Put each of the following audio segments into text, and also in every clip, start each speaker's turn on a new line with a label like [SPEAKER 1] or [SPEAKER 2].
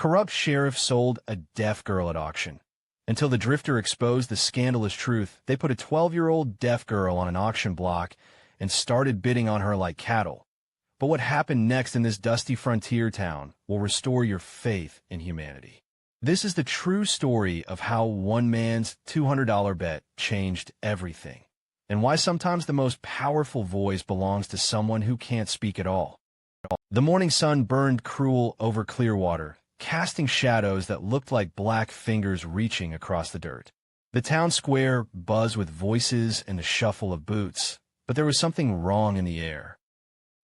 [SPEAKER 1] Corrupt sheriff sold a deaf girl at auction. Until the drifter exposed the scandalous truth, they put a 12-year-old deaf girl on an auction block and started bidding on her like cattle. But what happened next in this dusty frontier town will restore your faith in humanity. This is the true story of how one man's $200 bet changed everything, and why sometimes the most powerful voice belongs to someone who can't speak at all. The morning sun burned cruel over Clearwater, casting shadows that looked like black fingers reaching across the dirt. The town square buzzed with voices and the shuffle of boots, but there was something wrong in the air.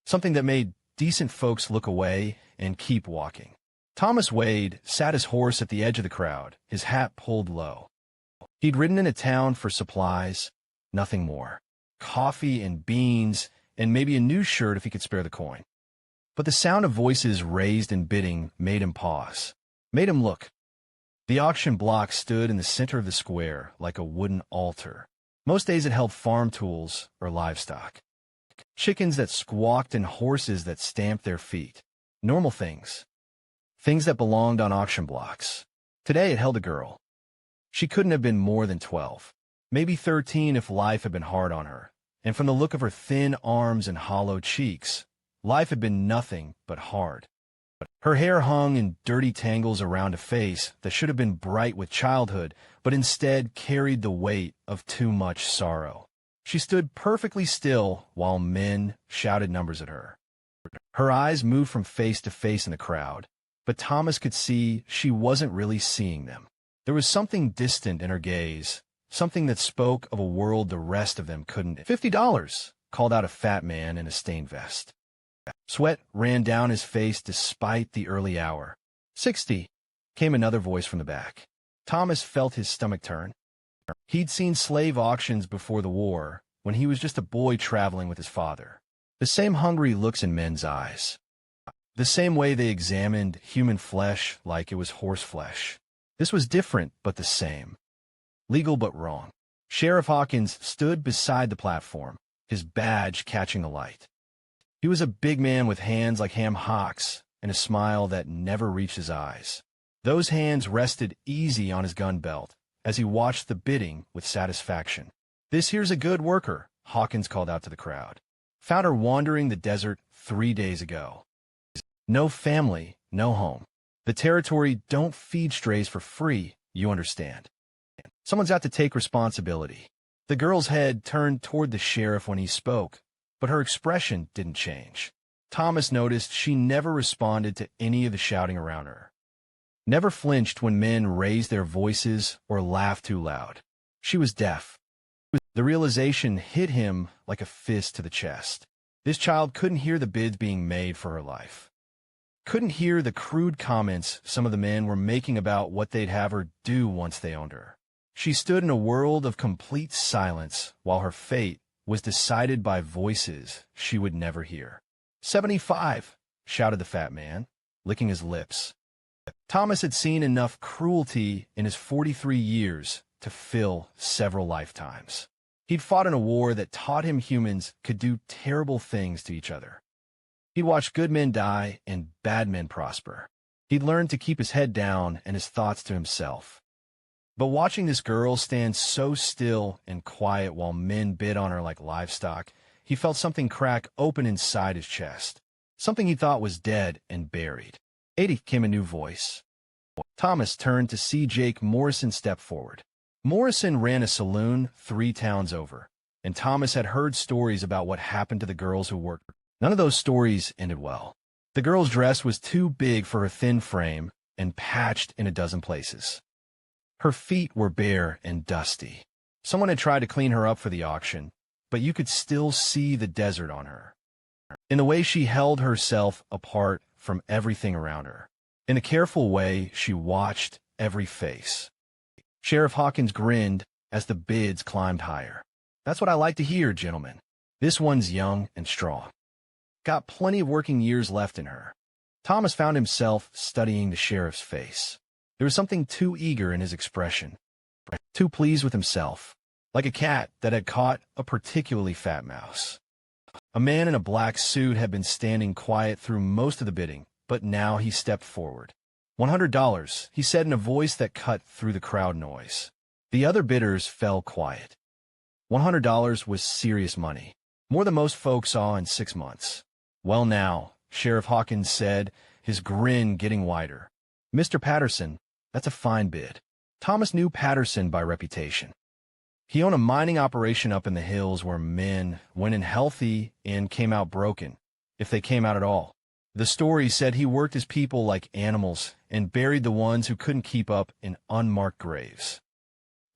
[SPEAKER 1] Something that made decent folks look away and keep walking. Thomas Wade sat his horse at the edge of the crowd, his hat pulled low. He'd ridden into town for supplies, nothing more. Coffee and beans, and maybe a new shirt if he could spare the coin. But the sound of voices raised in bidding made him pause, made him look. The auction block stood in the center of the square like a wooden altar. Most days it held farm tools or livestock. Chickens that squawked and horses that stamped their feet. Normal things. Things that belonged on auction blocks. Today it held a girl. She couldn't have been more than 12, maybe 13 if life had been hard on her. And from the look of her thin arms and hollow cheeks, life had been nothing but hard. Her hair hung in dirty tangles around a face that should have been bright with childhood, but instead carried the weight of too much sorrow. She stood perfectly still while men shouted numbers at her. Her eyes moved from face to face in the crowd, but Thomas could see she wasn't really seeing them. There was something distant in her gaze, something that spoke of a world the rest of them couldn't. $50, called out a fat man in a stained vest. Sweat ran down his face despite the early hour. 60, came another voice from the back. Thomas felt his stomach turn. He'd seen slave auctions before the war, when he was just a boy traveling with his father. The same hungry looks in men's eyes. The same way they examined human flesh like it was horse flesh. This was different, but the same. Legal but wrong. Sheriff Hawkins stood beside the platform, his badge catching the light. He was a big man with hands like ham hocks and a smile that never reached his eyes. Those hands rested easy on his gun belt as he watched the bidding with satisfaction. "This here's a good worker," Hawkins called out to the crowd. "Found her wandering the desert 3 days ago. No family, no home. The territory don't feed strays for free, you understand. Someone's got to take responsibility." The girl's head turned toward the sheriff when he spoke, but her expression didn't change. Thomas noticed she never responded to any of the shouting around her. Never flinched when men raised their voices or laughed too loud. She was deaf. The realization hit him like a fist to the chest. This child couldn't hear the bids being made for her life. Couldn't hear the crude comments some of the men were making about what they'd have her do once they owned her. She stood in a world of complete silence while her fate was decided by voices she would never hear. 75, shouted the fat man, licking his lips. Thomas had seen enough cruelty in his 43 years to fill several lifetimes. He'd fought in a war that taught him humans could do terrible things to each other. He'd watched good men die and bad men prosper. He'd learned to keep his head down and his thoughts to himself. But watching this girl stand so still and quiet while men bid on her like livestock, he felt something crack open inside his chest. Something he thought was dead and buried. 80 came a new voice. Thomas turned to see Jake Morrison step forward. Morrison ran a saloon 3 towns over, and Thomas had heard stories about what happened to the girls who worked. None of those stories ended well. The girl's dress was too big for her thin frame and patched in a dozen places. Her feet were bare and dusty. Someone had tried to clean her up for the auction, but you could still see the desert on her. In the way she held herself apart from everything around her. In a careful way, she watched every face. Sheriff Hawkins grinned as the bids climbed higher. "That's what I like to hear, gentlemen. This one's young and strong. Got plenty of working years left in her." Thomas found himself studying the sheriff's face. There was something too eager in his expression, too pleased with himself, like a cat that had caught a particularly fat mouse. A man in a black suit had been standing quiet through most of the bidding, but now he stepped forward. $100, he said in a voice that cut through the crowd noise. The other bidders fell quiet. $100 was serious money, more than most folks saw in 6 months. Well now, Sheriff Hawkins said, his grin getting wider. Mr. Patterson, that's a fine bid. Thomas knew Patterson by reputation. He owned a mining operation up in the hills where men went in healthy and came out broken, if they came out at all. The story said he worked his people like animals and buried the ones who couldn't keep up in unmarked graves.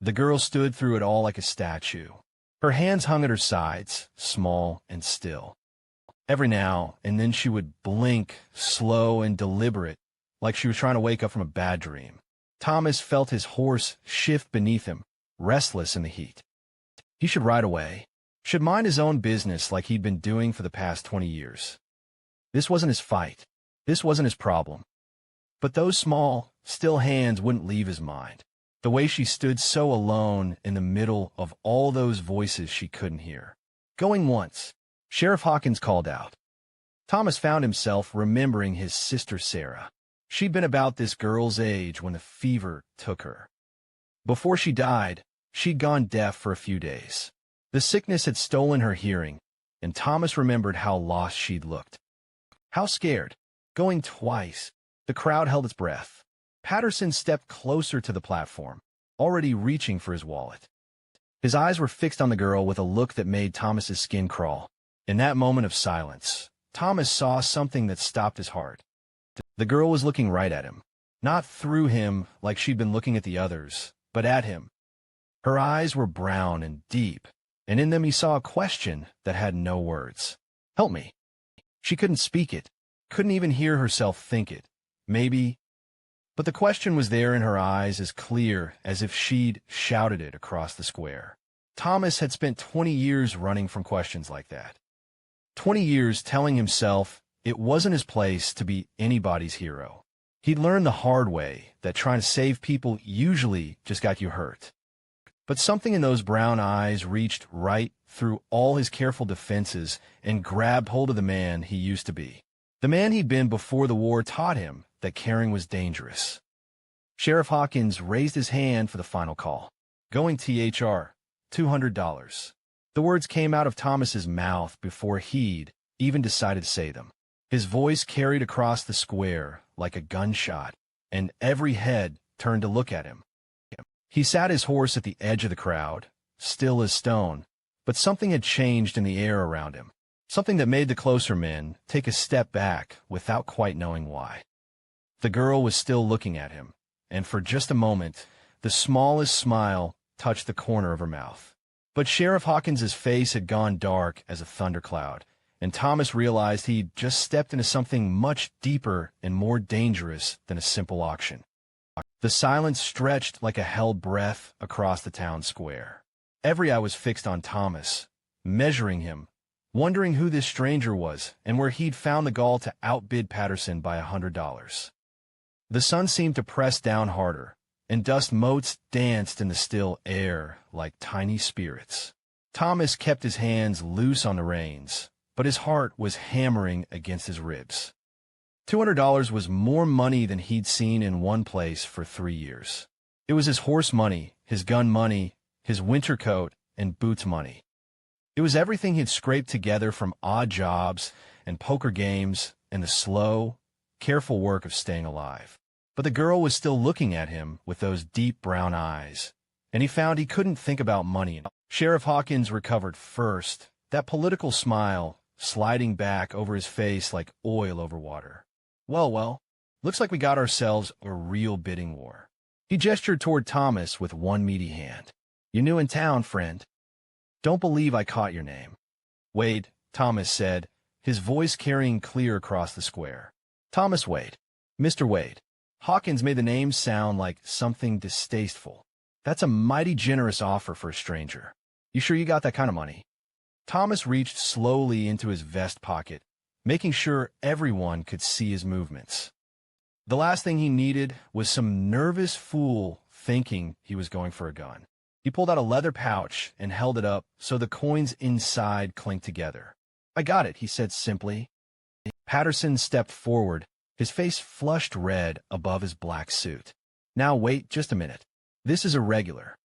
[SPEAKER 1] The girl stood through it all like a statue. Her hands hung at her sides, small and still. Every now and then she would blink, slow and deliberate, like she was trying to wake up from a bad dream. Thomas felt his horse shift beneath him, restless in the heat. He should ride away, should mind his own business like he'd been doing for the past 20 years. This wasn't his fight. This wasn't his problem. But those small, still hands wouldn't leave his mind. The way she stood so alone in the middle of all those voices she couldn't hear. Going once, Sheriff Hawkins called out. Thomas found himself remembering his sister Sarah. She'd been about this girl's age when the fever took her. Before she died, she'd gone deaf for a few days. The sickness had stolen her hearing, and Thomas remembered how lost she'd looked. How scared. Going twice. The crowd held its breath. Patterson stepped closer to the platform, already reaching for his wallet. His eyes were fixed on the girl with a look that made Thomas's skin crawl. In that moment of silence, Thomas saw something that stopped his heart. The girl was looking right at him. Not through him like she'd been looking at the others, but at him. Her eyes were brown and deep, and in them he saw a question that had no words. Help me. She couldn't speak it, couldn't even hear herself think it. Maybe. But the question was there in her eyes as clear as if she'd shouted it across the square. Thomas had spent 20 years running from questions like that. 20 years telling himself it wasn't his place to be anybody's hero. He'd learned the hard way that trying to save people usually just got you hurt. But something in those brown eyes reached right through all his careful defenses and grabbed hold of the man he used to be. The man he'd been before the war taught him that caring was dangerous. Sheriff Hawkins raised his hand for the final call. Going THR, $200. The words came out of Thomas's mouth before he'd even decided to say them. His voice carried across the square like a gunshot, and every head turned to look at him. He sat his horse at the edge of the crowd, still as stone, but something had changed in the air around him, something that made the closer men take a step back without quite knowing why. The girl was still looking at him, and for just a moment, the smallest smile touched the corner of her mouth. But Sheriff Hawkins's face had gone dark as a thundercloud, and Thomas realized he'd just stepped into something much deeper and more dangerous than a simple auction. The silence stretched like a held breath across the town square. Every eye was fixed on Thomas, measuring him, wondering who this stranger was and where he'd found the gall to outbid Patterson by $100. The sun seemed to press down harder, and dust motes danced in the still air like tiny spirits. Thomas kept his hands loose on the reins, but his heart was hammering against his ribs. $200 was more money than he'd seen in one place for 3 years. It was his horse money, his gun money, his winter coat, and boots money. It was everything he'd scraped together from odd jobs and poker games and the slow, careful work of staying alive. But the girl was still looking at him with those deep brown eyes, and he found he couldn't think about money. Sheriff Hawkins recovered first, that political smile sliding back over his face like oil over water. Well, looks like we got ourselves a real bidding war. He gestured toward Thomas with one meaty hand. You're new in town, friend. Don't believe I caught your name. Wade, Thomas said, his voice carrying clear across the square. Thomas Wade. Mr. Wade. Hawkins made the name sound like something distasteful. That's a mighty generous offer for a stranger. You sure you got that kind of money? Thomas reached slowly into his vest pocket, making sure everyone could see his movements. The last thing he needed was some nervous fool thinking he was going for a gun. He pulled out a leather pouch and held it up so the coins inside clinked together. I got it, he said simply. Patterson stepped forward, his face flushed red above his black suit. "Now wait just a minute. This is irregular.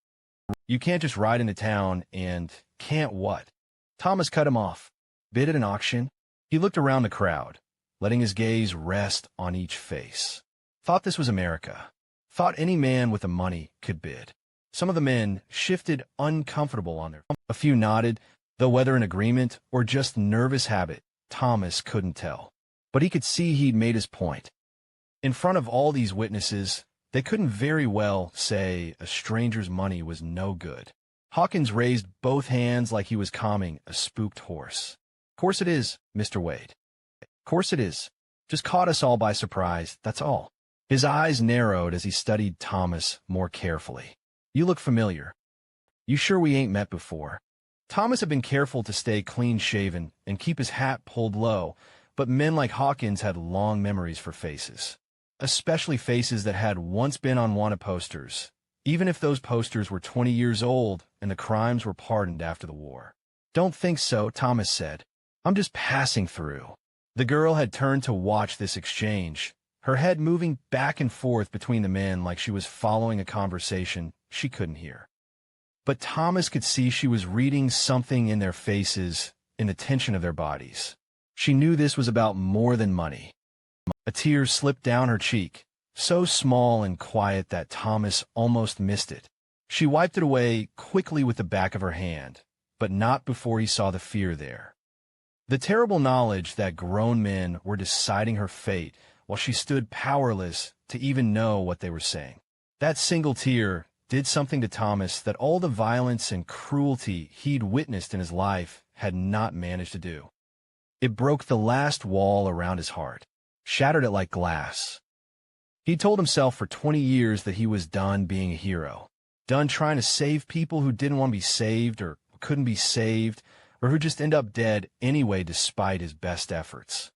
[SPEAKER 1] You can't just ride into town and—" "Can't what?" Thomas cut him off. "Bid at an auction?" He looked around the crowd, letting his gaze rest on each face. Thought this was America. Thought any man with the money could bid. Some of the men shifted uncomfortable on their feet. A few nodded, though whether in agreement or just nervous habit, Thomas couldn't tell. But he could see he'd made his point. In front of all these witnesses, they couldn't very well say a stranger's money was no good. Hawkins raised both hands like he was calming a spooked horse. "Course it is, Mr. Wade. Course it is. Just caught us all by surprise, that's all." His eyes narrowed as he studied Thomas more carefully. "You look familiar. You sure we ain't met before?" Thomas had been careful to stay clean-shaven and keep his hat pulled low, but men like Hawkins had long memories for faces, especially faces that had once been on wanted posters, even if those posters were 20 years old and the crimes were pardoned after the war. "Don't think so," Thomas said. "I'm just passing through." The girl had turned to watch this exchange, her head moving back and forth between the men like she was following a conversation she couldn't hear. But Thomas could see she was reading something in their faces, in the tension of their bodies. She knew this was about more than money. A tear slipped down her cheek, so small and quiet that Thomas almost missed it. She wiped it away quickly with the back of her hand, but not before he saw the fear there. The terrible knowledge that grown men were deciding her fate while she stood powerless to even know what they were saying. That single tear did something to Thomas that all the violence and cruelty he'd witnessed in his life had not managed to do. It broke the last wall around his heart, shattered it like glass. He'd told himself for 20 years that he was done being a hero, done trying to save people who didn't want to be saved or couldn't be saved, or who just end up dead anyway despite his best efforts.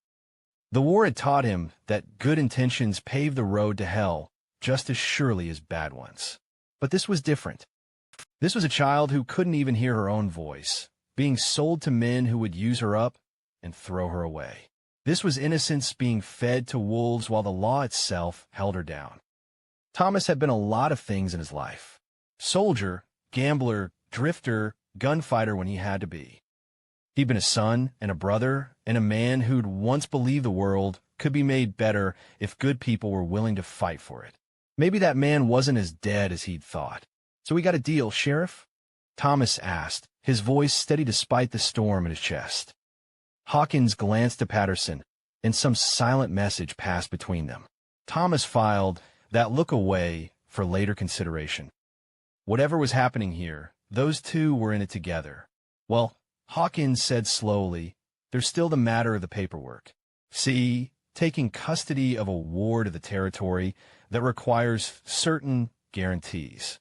[SPEAKER 1] The war had taught him that good intentions pave the road to hell just as surely as bad ones. But this was different. This was a child who couldn't even hear her own voice, being sold to men who would use her up and throw her away. This was innocence being fed to wolves while the law itself held her down. Thomas had been a lot of things in his life. Soldier, gambler, drifter, gunfighter when he had to be. He'd been a son and a brother and a man who'd once believed the world could be made better if good people were willing to fight for it. Maybe that man wasn't as dead as he'd thought. "So we got a deal, Sheriff?" Thomas asked, his voice steady despite the storm in his chest. Hawkins glanced at Patterson, and some silent message passed between them. Thomas filed that look away for later consideration. Whatever was happening here, those two were in it together. "Well," Hawkins said slowly, "there's still the matter of the paperwork. See, taking custody of a ward of the territory that requires certain guarantees.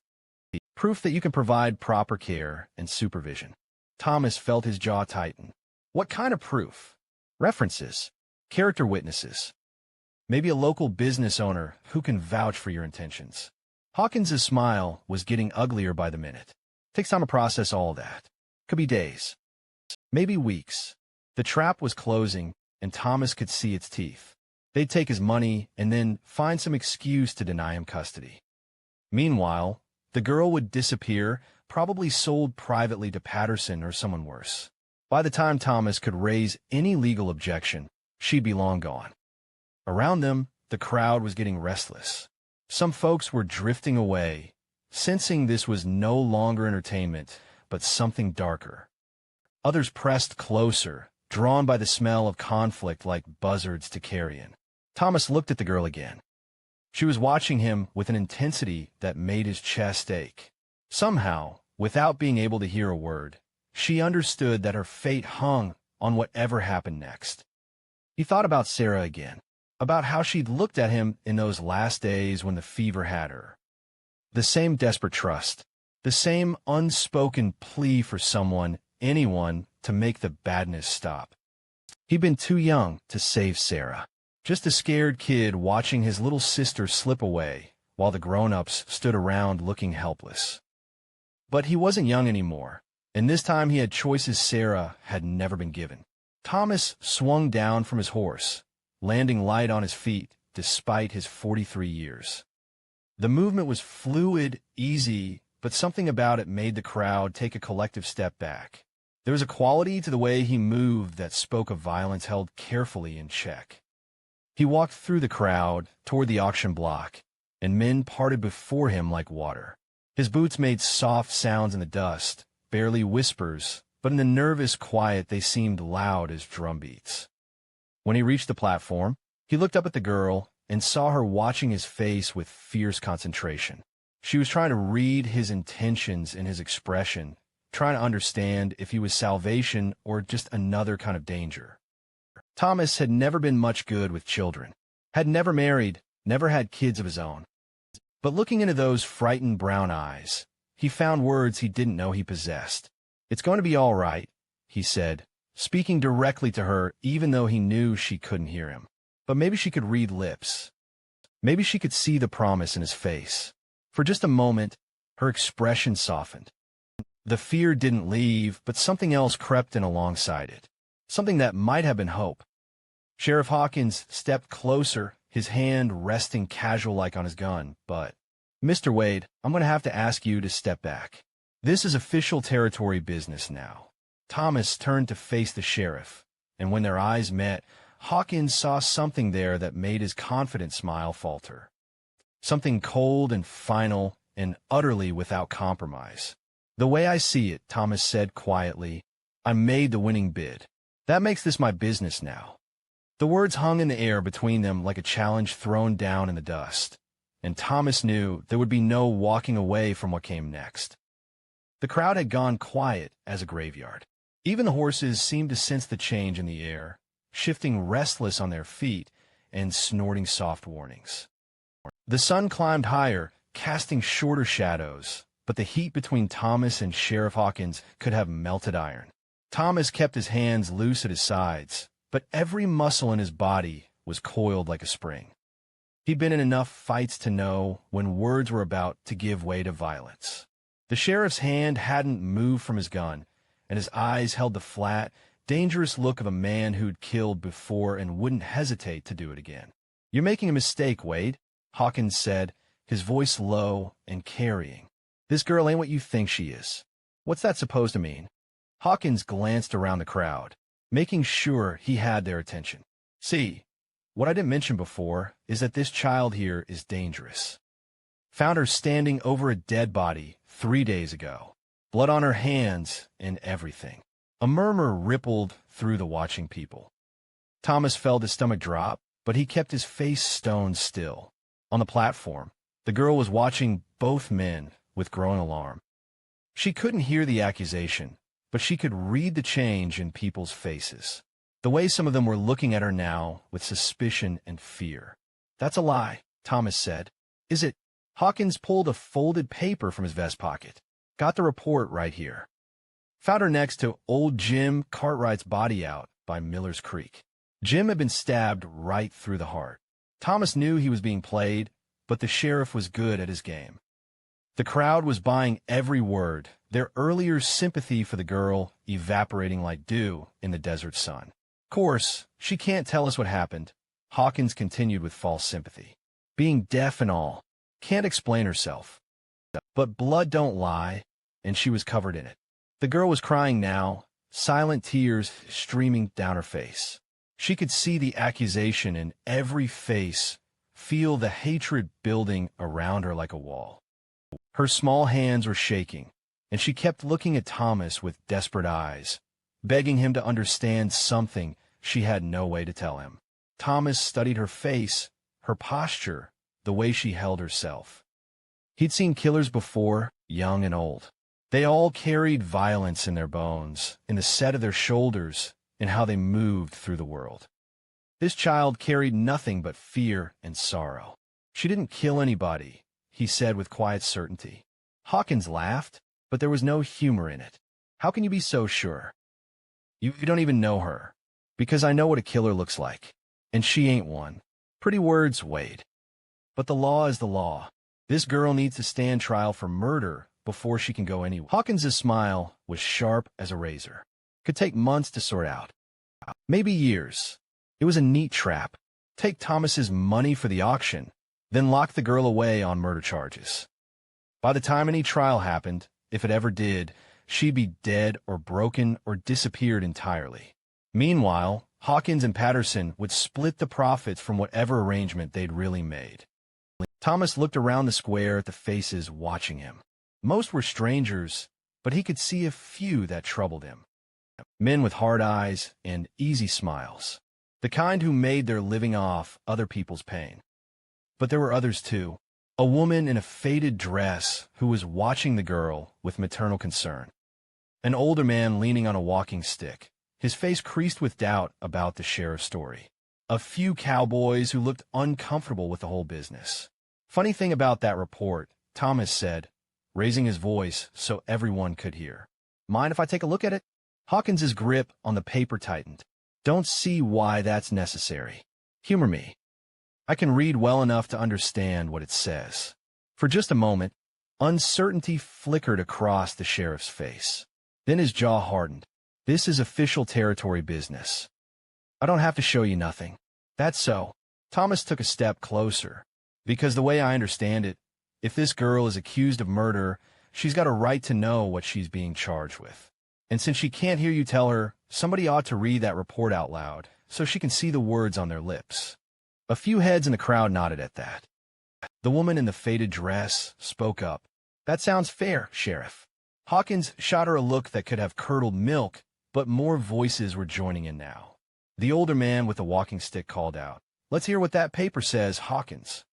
[SPEAKER 1] Proof that you can provide proper care and supervision." Thomas felt his jaw tighten. "What kind of proof?" "References. Character witnesses. Maybe a local business owner who can vouch for your intentions." Hawkins's smile was getting uglier by the minute. "Takes time to process all that. Could be days. Maybe weeks." The trap was closing, and Thomas could see its teeth. They'd take his money and then find some excuse to deny him custody. Meanwhile, the girl would disappear, probably sold privately to Patterson or someone worse. By the time Thomas could raise any legal objection, she'd be long gone. Around them, the crowd was getting restless. Some folks were drifting away, sensing this was no longer entertainment, but something darker. Others pressed closer, drawn by the smell of conflict like buzzards to carrion. Thomas looked at the girl again. She was watching him with an intensity that made his chest ache. Somehow, without being able to hear a word, she understood that her fate hung on whatever happened next. He thought about Sarah again, about how she'd looked at him in those last days when the fever had her. The same desperate trust, the same unspoken plea for someone, anyone, to make the badness stop. He'd been too young to save Sarah. Just a scared kid watching his little sister slip away, while the grown-ups stood around looking helpless. But he wasn't young anymore, and this time he had choices Sarah had never been given. Thomas swung down from his horse, landing light on his feet despite his 43 years. The movement was fluid, easy, but something about it made the crowd take a collective step back. There was a quality to the way he moved that spoke of violence held carefully in check. He walked through the crowd toward the auction block, and men parted before him like water. His boots made soft sounds in the dust, barely whispers, but in the nervous quiet they seemed loud as drumbeats. When he reached the platform, he looked up at the girl and saw her watching his face with fierce concentration. She was trying to read his intentions in his expression, trying to understand if he was salvation or just another kind of danger. Thomas had never been much good with children, had never married, never had kids of his own. But looking into those frightened brown eyes, he found words he didn't know he possessed. "It's going to be all right," he said, speaking directly to her even though he knew she couldn't hear him. But maybe she could read lips. Maybe she could see the promise in his face. For just a moment, her expression softened. The fear didn't leave, but something else crept in alongside it. Something that might have been hope. Sheriff Hawkins stepped closer, his hand resting casual-like on his gun. "But, Mr. Wade, I'm going to have to ask you to step back. This is official territory business now." Thomas turned to face the sheriff, and when their eyes met, Hawkins saw something there that made his confident smile falter. Something cold and final and utterly without compromise. "The way I see it," Thomas said quietly, "I made the winning bid. That makes this my business now." The words hung in the air between them like a challenge thrown down in the dust, and Thomas knew there would be no walking away from what came next. The crowd had gone quiet as a graveyard. Even the horses seemed to sense the change in the air, shifting restless on their feet and snorting soft warnings. The sun climbed higher, casting shorter shadows, but the heat between Thomas and Sheriff Hawkins could have melted iron. Thomas kept his hands loose at his sides, but every muscle in his body was coiled like a spring. He'd been in enough fights to know when words were about to give way to violence. The sheriff's hand hadn't moved from his gun, and his eyes held the flat, dangerous look of a man who'd killed before and wouldn't hesitate to do it again. "You're making a mistake, Wade," Hawkins said, his voice low and carrying. "This girl ain't what you think she is." "What's that supposed to mean?" Hawkins glanced around the crowd, making sure he had their attention. "See, what I didn't mention before is that this child here is dangerous. Found her standing over a dead body 3 days ago. Blood on her hands and everything." A murmur rippled through the watching people. Thomas felt his stomach drop, but he kept his face stone still. On the platform, the girl was watching both men with growing alarm. She couldn't hear the accusation, but she could read the change in people's faces. The way some of them were looking at her now with suspicion and fear. "That's a lie," Thomas said. "Is it?" Hawkins pulled a folded paper from his vest pocket. "Got the report right here. Found her next to old Jim Cartwright's body out by Miller's Creek. Jim had been stabbed right through the heart. Thomas knew he was being played, but the sheriff was good at his game. The crowd was buying every word, their earlier sympathy for the girl evaporating like dew in the desert sun. "Course, she can't tell us what happened," Hawkins continued with false sympathy. "Being deaf and all. Can't explain herself. But blood don't lie, and she was covered in it." The girl was crying now, silent tears streaming down her face. She could see the accusation in every face, feel the hatred building around her like a wall. Her small hands were shaking, and she kept looking at Thomas with desperate eyes, begging him to understand something she had no way to tell him. Thomas studied her face, her posture, the way she held herself. He'd seen killers before, young and old. They all carried violence in their bones, in the set of their shoulders, in how they moved through the world. This child carried nothing but fear and sorrow. "She didn't kill anybody," he said with quiet certainty. Hawkins laughed, but there was no humor in it. "How can you be so sure?" You don't even know her." "Because I know what a killer looks like. And she ain't one." "Pretty words, Wade. But the law is the law. This girl needs to stand trial for murder before she can go anywhere." Hawkins's smile was sharp as a razor. "Could take months to sort out. Maybe years. It was a neat trap. take Thomas's money for the auction, then lock the girl away on murder charges. By the time any trial happened, if it ever did, she'd be dead or broken or disappeared entirely. Meanwhile, Hawkins and Patterson would split the profits from whatever arrangement they'd really made. Thomas looked around the square at the faces watching him. Most were strangers, but he could see a few that troubled him. Men with hard eyes and easy smiles, the kind who made their living off other people's pain. But there were others too. A woman in a faded dress who was watching the girl with maternal concern. An older man leaning on a walking stick, his face creased with doubt about the sheriff's story. A few cowboys who looked uncomfortable with the whole business. Funny thing about that report, Thomas said, raising his voice so everyone could hear. Mind if I take a look at it? Hawkins's grip on the paper tightened. Don't see why that's necessary. Humor me. I can read well enough to understand what it says. For just a moment, uncertainty flickered across the sheriff's face. Then his jaw hardened. This is official territory business. I don't have to show you nothing. That's so. Thomas took a step closer. Because the way I understand it, if this girl is accused of murder, she's got a right to know what she's being charged with. And since she can't hear you tell her, somebody ought to read that report out loud, so she can see the words on their lips. A few heads in the crowd nodded at that. The woman in the faded dress spoke up. That sounds fair, Sheriff. Hawkins shot her a look that could have curdled milk, but more voices were joining in now. The older man with the walking stick called out, "Let's hear what that paper says, Hawkins."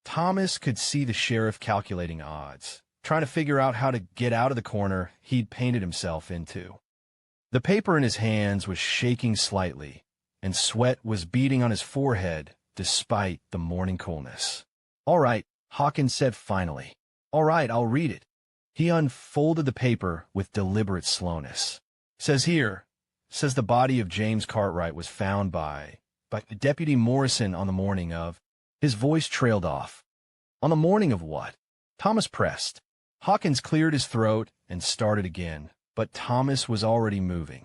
[SPEAKER 1] Thomas could see the sheriff calculating odds, trying to figure out how to get out of the corner he'd painted himself into. The paper in his hands was shaking slightly, and sweat was beading on his forehead despite the morning coolness. "All right," Hawkins said finally. "All right, I'll read it." He unfolded the paper with deliberate slowness. Says the body of James Cartwright was found by Deputy Morrison on the morning of. His voice trailed off. On the morning of what? Thomas pressed. Hawkins cleared his throat and started again, but Thomas was already moving.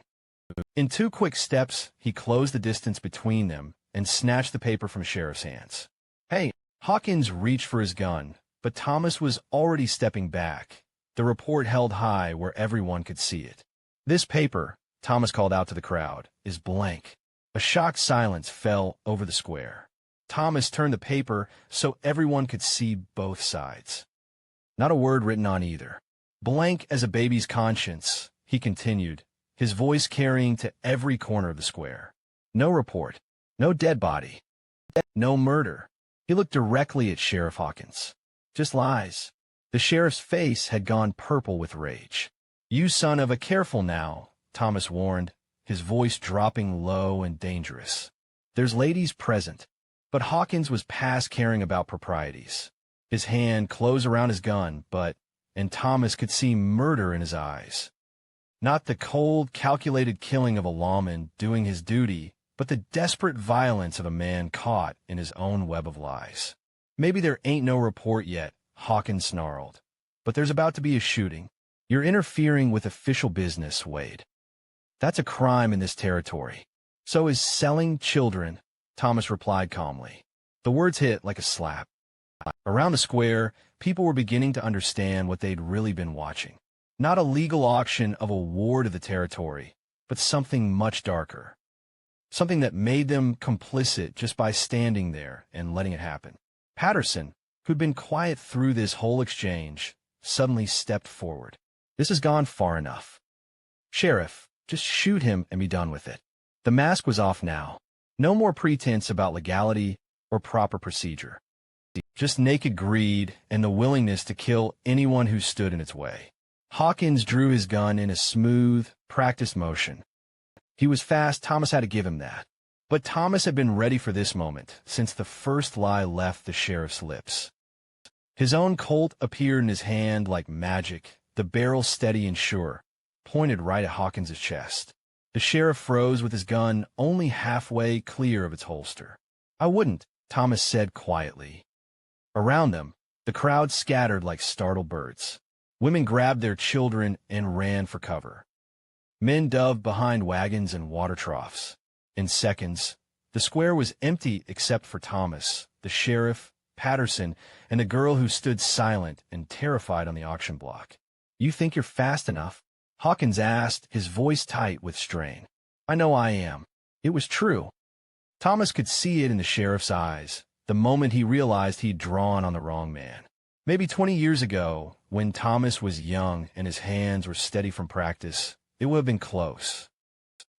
[SPEAKER 1] In 2 quick steps, he closed the distance between them and snatched the paper from Sheriff's hands. "Hey!" Hawkins reached for his gun, but Thomas was already stepping back, the report held high where everyone could see it. "This paper," Thomas called out to the crowd, "is blank." A shocked silence fell over the square. Thomas turned the paper so everyone could see both sides. Not a word written on either. "Blank as a baby's conscience," he continued, his voice carrying to every corner of the square. "No report, no dead body, no murder." He looked directly at Sheriff Hawkins. "Just lies." The sheriff's face had gone purple with rage. "You son of a careful now," Thomas warned, his voice dropping low and dangerous. "There's ladies present." But Hawkins was past caring about proprieties. His hand closed around his gun, and Thomas could see murder in his eyes. Not the cold, calculated killing of a lawman doing his duty, but the desperate violence of a man caught in his own web of lies. "Maybe there ain't no report yet," Hawkins snarled. "But there's about to be a shooting. You're interfering with official business, Wade. That's a crime in this territory. So is selling children," Thomas replied calmly. The words hit like a slap. Around the square, people were beginning to understand what they'd really been watching. Not a legal auction of a ward of the territory, but something much darker. Something that made them complicit just by standing there and letting it happen. Patterson, who'd been quiet through this whole exchange, suddenly stepped forward. "This has gone far enough. Sheriff, just shoot him and be done with it." The mask was off now. No more pretense about legality or proper procedure. Just naked greed and the willingness to kill anyone who stood in its way. Hawkins drew his gun in a smooth, practiced motion. He was fast, Thomas had to give him that. But Thomas had been ready for this moment since the first lie left the sheriff's lips. His own Colt appeared in his hand like magic, the barrel steady and sure, pointed right at Hawkins's chest. The sheriff froze with his gun only halfway clear of its holster. "I wouldn't," Thomas said quietly. Around them, the crowd scattered like startled birds. Women grabbed their children and ran for cover. Men dove behind wagons and water troughs. In seconds, The square was empty except for Thomas, the sheriff, Patterson, and the girl who stood silent and terrified on the auction block. "You think you're fast enough?" Hawkins asked, his voice tight with strain. "I know I am." It was true. Thomas could see it in the sheriff's eyes, the moment he realized he'd drawn on the wrong man. Maybe 20 years ago, when Thomas was young and his hands were steady from practice, it would have been close.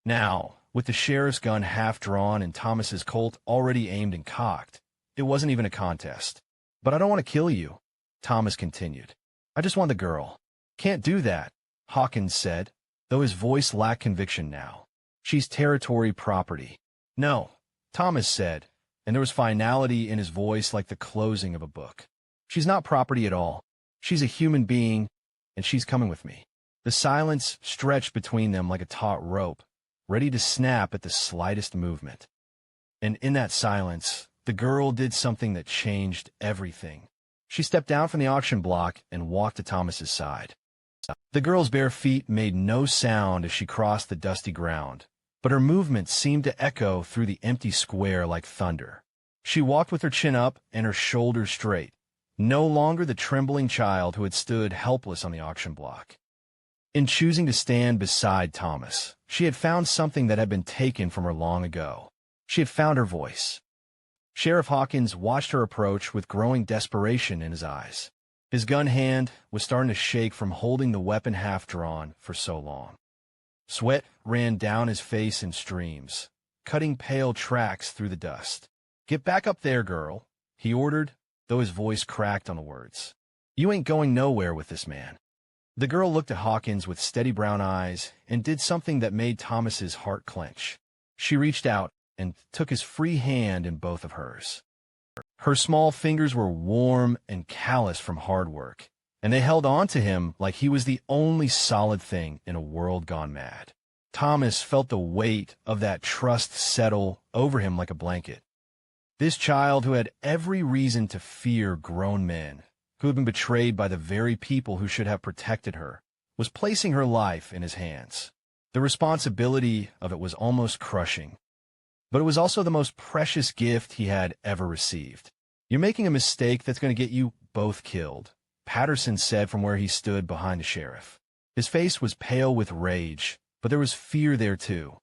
[SPEAKER 1] Now, with the sheriff's gun half drawn and Thomas's Colt already aimed and cocked, it wasn't even a contest. "But I don't want to kill you," Thomas continued. "I just want the girl." "Can't do that," Hawkins said, though his voice lacked conviction now. "She's territory property." "No," Thomas said, and there was finality in his voice like the closing of a book. "She's not property at all. She's a human being, and she's coming with me." The silence stretched between them like a taut rope, ready to snap at the slightest movement. And in that silence, the girl did something that changed everything. She stepped down from the auction block and walked to Thomas's side. The girl's bare feet made no sound as she crossed the dusty ground, but her movements seemed to echo through the empty square like thunder. She walked with her chin up and her shoulders straight, no longer the trembling child who had stood helpless on the auction block. In choosing to stand beside Thomas, she had found something that had been taken from her long ago. She had found her voice. Sheriff Hawkins watched her approach with growing desperation in his eyes. His gun hand was starting to shake from holding the weapon half drawn for so long. Sweat ran down his face in streams, cutting pale tracks through the dust. "Get back up there, girl," he ordered, though his voice cracked on the words. "You ain't going nowhere with this man." The girl looked at Hawkins with steady brown eyes and did something that made Thomas's heart clench. She reached out and took his free hand in both of hers. Her small fingers were warm and callous from hard work, and they held on to him like he was the only solid thing in a world gone mad. Thomas felt the weight of that trust settle over him like a blanket. This child who had every reason to fear grown men, who had been betrayed by the very people who should have protected her, was placing her life in his hands. The responsibility of it was almost crushing, but it was also the most precious gift he had ever received. "You're making a mistake that's going to get you both killed," Patterson said from where he stood behind the sheriff. His face was pale with rage, but there was fear there too.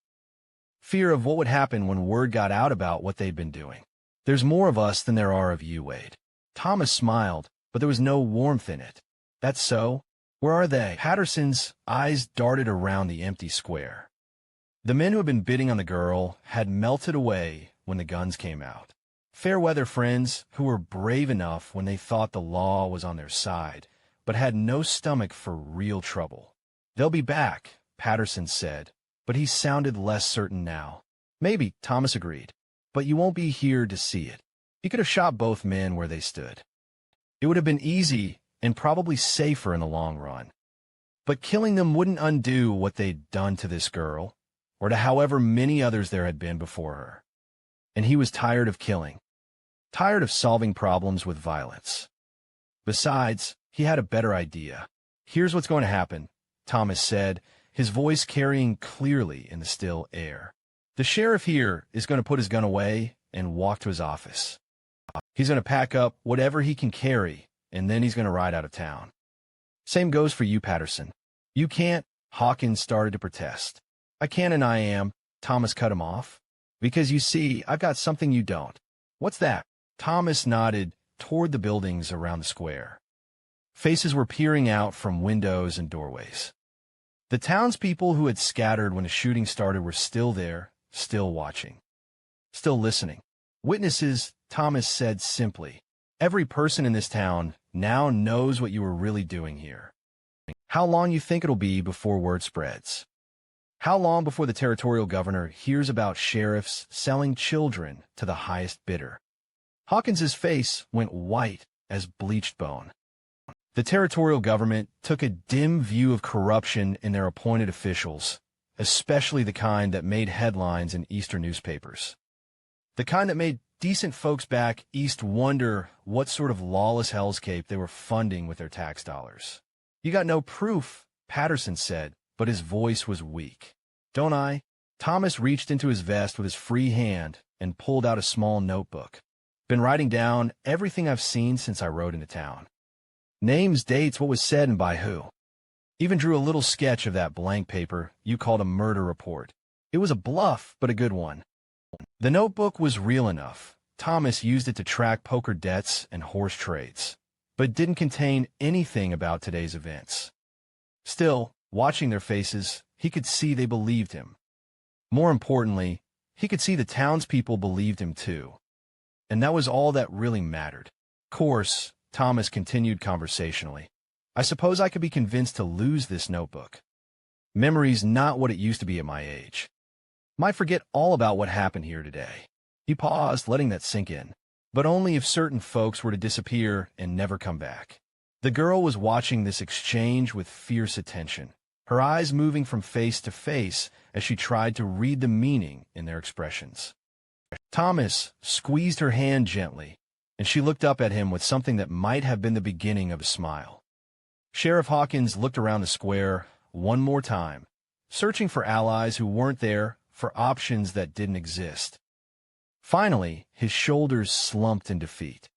[SPEAKER 1] Fear of what would happen when word got out about what they'd been doing. "There's more of us than there are of you, Wade." Thomas smiled, but there was no warmth in it. "That's so? Where are they?" Patterson's eyes darted around the empty square. The men who had been bidding on the girl had melted away when the guns came out. Fair-weather friends who were brave enough when they thought the law was on their side, but had no stomach for real trouble. "They'll be back," Patterson said, but he sounded less certain now. "Maybe," Thomas agreed, "but you won't be here to see it." He could have shot both men where they stood. It would have been easy and probably safer in the long run. But killing them wouldn't undo what they'd done to this girl, or to however many others there had been before her. And he was tired of killing, tired of solving problems with violence. Besides, he had a better idea. "Here's what's going to happen," Thomas said, his voice carrying clearly in the still air. "The sheriff here is going to put his gun away and walk to his office. He's going to pack up whatever he can carry, and then he's going to ride out of town. Same goes for you, Patterson." "You can't," Hawkins started to protest. "I can and I am," Thomas cut him off. "Because you see, I've got something you don't." "What's that?" Thomas nodded toward the buildings around the square. Faces were peering out from windows and doorways. The townspeople who had scattered when the shooting started were still there, still watching, still listening. "Witnesses," Thomas said simply. "Every person in this town now knows what you were really doing here. How long you think it'll be before word spreads? How long before the territorial governor hears about sheriffs selling children to the highest bidder?" Hawkins's face went white as bleached bone. The territorial government took a dim view of corruption in their appointed officials, especially the kind that made headlines in Eastern newspapers. The kind that made decent folks back east wonder what sort of lawless hellscape they were funding with their tax dollars. "You got no proof," Patterson said, but his voice was weak. "Don't I?" Thomas reached into his vest with his free hand and pulled out a small notebook. Been writing down everything I've seen since I rode into town. Names, dates, what was said, and by who. Even drew a little sketch of that blank paper you called a murder report. It was a bluff, but a good one. The notebook was real enough. Thomas used it to track poker debts and horse trades, but didn't contain anything about today's events. Still, watching their faces, he could see they believed him. More importantly, he could see the townspeople believed him too. And that was all that really mattered. Of course, Thomas continued conversationally. I suppose I could be convinced to lose this notebook. Memory's not what it used to be at my age. Might forget all about what happened here today. He paused, letting that sink in. But only if certain folks were to disappear and never come back. The girl was watching this exchange with fierce attention, her eyes moving from face to face as she tried to read the meaning in their expressions. Thomas squeezed her hand gently, and she looked up at him with something that might have been the beginning of a smile. Sheriff Hawkins looked around the square one more time, searching for allies who weren't there, for options that didn't exist. Finally, his shoulders slumped in defeat.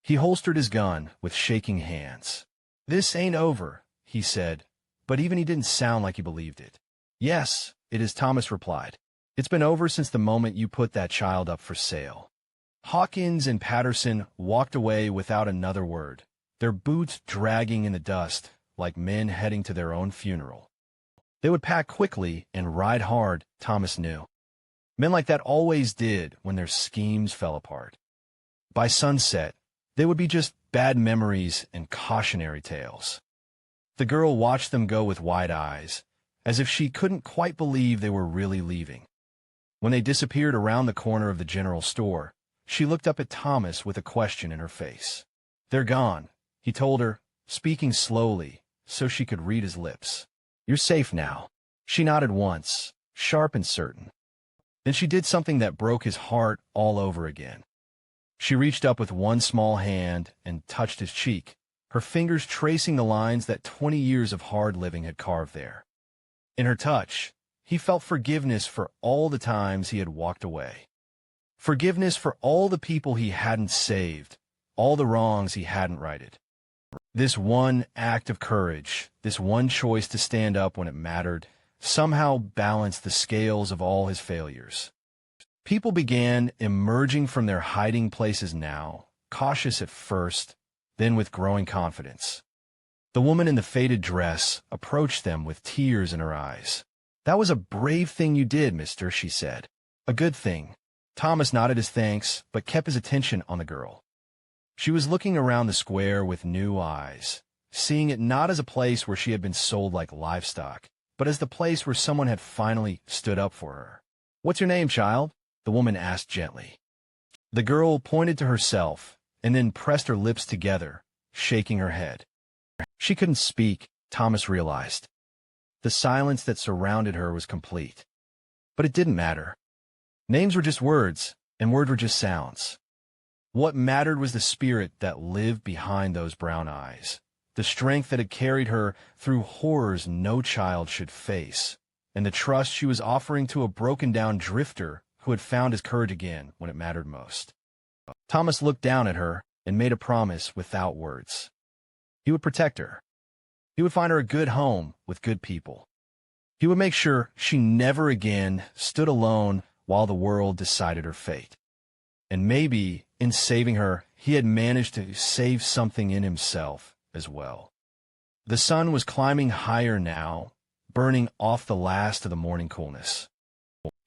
[SPEAKER 1] He holstered his gun with shaking hands. "This ain't over," he said, but even he didn't sound like he believed it. "Yes, it is," Thomas replied. "It's been over since the moment you put that child up for sale." Hawkins and Patterson walked away without another word, their boots dragging in the dust like men heading to their own funeral. They would pack quickly and ride hard, Thomas knew. Men like that always did when their schemes fell apart. By sunset, they would be just bad memories and cautionary tales. The girl watched them go with wide eyes, as if she couldn't quite believe they were really leaving. When they disappeared around the corner of the general store, she looked up at Thomas with a question in her face. "They're gone," he told her, speaking slowly so she could read his lips. "You're safe now." She nodded once, sharp and certain. Then she did something that broke his heart all over again. She reached up with one small hand and touched his cheek, her fingers tracing the lines that 20 years of hard living had carved there. In her touch, he felt forgiveness for all the times he had walked away. Forgiveness for all the people he hadn't saved, all the wrongs he hadn't righted. This one act of courage, this one choice to stand up when it mattered, somehow balanced the scales of all his failures. People began emerging from their hiding places now, cautious at first, then with growing confidence. The woman in the faded dress approached them with tears in her eyes. "That was a brave thing you did, mister," she said. "A good thing." Thomas nodded his thanks, but kept his attention on the girl. She was looking around the square with new eyes, seeing it not as a place where she had been sold like livestock, but as the place where someone had finally stood up for her. "What's your name, child?" the woman asked gently. The girl pointed to herself and then pressed her lips together, shaking her head. She couldn't speak, Thomas realized. The silence that surrounded her was complete. But it didn't matter. Names were just words, and words were just sounds. What mattered was the spirit that lived behind those brown eyes, the strength that had carried her through horrors no child should face, and the trust she was offering to a broken-down drifter who had found his courage again when it mattered most. Thomas looked down at her and made a promise without words. He would protect her. He would find her a good home with good people. He would make sure she never again stood alone while the world decided her fate. And maybe, in saving her, he had managed to save something in himself as well. The sun was climbing higher now, burning off the last of the morning coolness.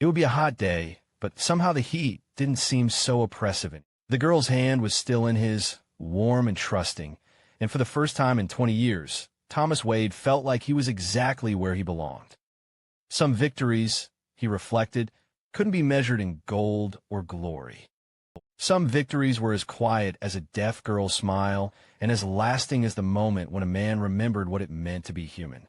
[SPEAKER 1] It would be a hot day, but somehow the heat didn't seem so oppressive. The girl's hand was still in his, warm and trusting, and for the first time in 20 years, Thomas Wade felt like he was exactly where he belonged. Some victories, he reflected, couldn't be measured in gold or glory. Some victories were as quiet as a deaf girl's smile and as lasting as the moment when a man remembered what it meant to be human.